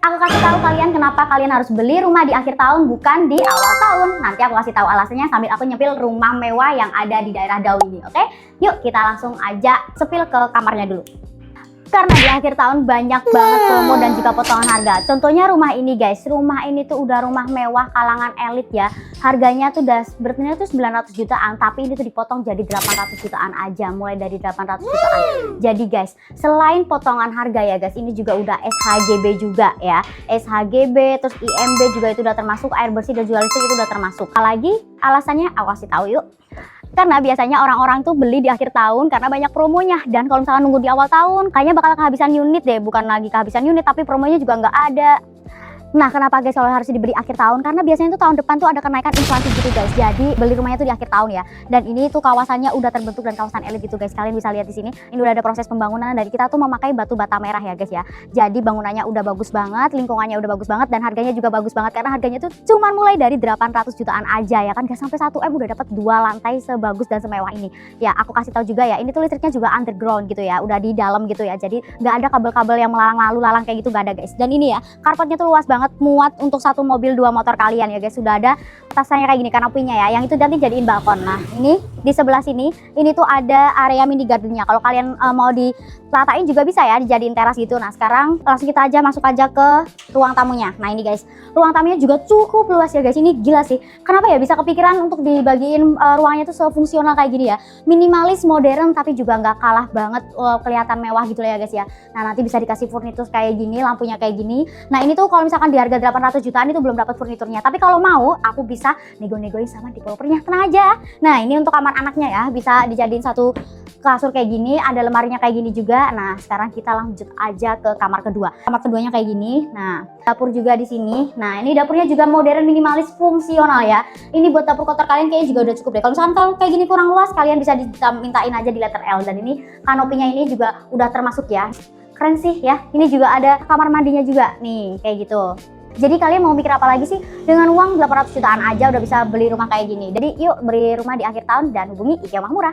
Aku kasih tahu kalian kenapa kalian harus beli rumah di akhir tahun bukan di awal tahun. Nanti aku kasih tahu alasannya sambil aku nyepil rumah mewah yang ada di daerah Dau ini, oke? Yuk kita langsung aja sepil ke kamarnya dulu. Karena di akhir tahun banyak banget promo dan juga potongan harga. Contohnya rumah ini guys, rumah ini tuh udah rumah mewah kalangan elit ya. Harganya tuh udah sebenarnya tuh 900 jutaan, tapi ini tuh dipotong jadi 800 jutaan aja, mulai dari 800 jutaan. Jadi guys, selain potongan harga ya guys, ini juga udah SHGB juga ya. SHGB, terus IMB juga itu udah termasuk, air bersih dan juga listrik itu udah termasuk. Apalagi alasannya aku kasih tahu yuk. Karena biasanya orang-orang tuh beli di akhir tahun karena banyak promonya. Dan kalau misalkan nunggu di awal tahun, kayaknya bakal kehabisan unit deh. Bukan lagi kehabisan unit, tapi promonya juga nggak ada. Nah, kenapa guys kalau harus dibeli akhir tahun? Karena biasanya tuh tahun depan tuh ada kenaikan inflasi gitu guys. Jadi beli rumahnya tuh di akhir tahun ya. Dan ini tuh kawasannya udah terbentuk dan kawasan elit gitu guys. Kalian bisa lihat di sini. Ini udah ada proses pembangunan dari kita tuh memakai batu bata merah ya guys ya. Jadi bangunannya udah bagus banget, lingkungannya udah bagus banget, dan harganya juga bagus banget karena harganya tuh cuma mulai dari 800 jutaan aja ya kan. Gak sampai 1M udah dapat 2 lantai sebagus dan semewah ini. Ya, aku kasih tahu juga ya. Ini tuh listriknya juga underground gitu ya. Udah di dalam gitu ya. Jadi nggak ada kabel-kabel yang melalang lalu lalang kayak gitu, nggak ada guys. Dan ini ya, karpetnya tuh luas banget, muat untuk 1 mobil 2 motor kalian ya guys. Sudah ada atasannya kayak gini, kanopinya ya, yang itu nanti jadiin balkon. Nah ini di sebelah sini, ini tuh ada area mini gardennya. Kalau kalian mau dilatain juga bisa ya, dijadiin teras gitu. Nah sekarang langsung kita aja masuk aja ke ruang tamunya. Nah ini guys, ruang tamunya juga cukup luas ya guys. Ini gila sih, kenapa ya bisa kepikiran untuk dibagiin ruangnya tuh sefungsional kayak gini ya. Minimalis, modern, tapi juga nggak kalah banget kelihatan mewah gitu ya guys ya. Nah nanti bisa dikasih furnitur kayak gini, lampunya kayak gini. Nah ini tuh kalau misalkan di harga 800 jutaan itu belum dapat furniturnya, tapi kalau mau aku bisa nego-negoin sama developernya, tenang aja. Nah ini untuk kamar anaknya ya, bisa dijadiin 1 kasur kayak gini, ada lemarinya kayak gini juga. Nah sekarang kita lanjut aja ke kamar kedua. Kamar keduanya kayak gini. Nah dapur juga di sini. Nah ini dapurnya juga modern, minimalis, fungsional ya. Ini buat dapur kotor kalian kayaknya juga udah cukup deh. Kalau misalkan kalau kayak gini kurang luas, kalian bisa mintain aja di letter L. Dan ini kanopinya ini juga udah termasuk ya. Keren sih ya. Ini juga ada kamar mandinya juga nih kayak gitu. Jadi kalian mau mikir apa lagi sih? Dengan uang 800 jutaan aja udah bisa beli rumah kayak gini. Jadi yuk beli rumah di akhir tahun dan hubungi IKEA Murah.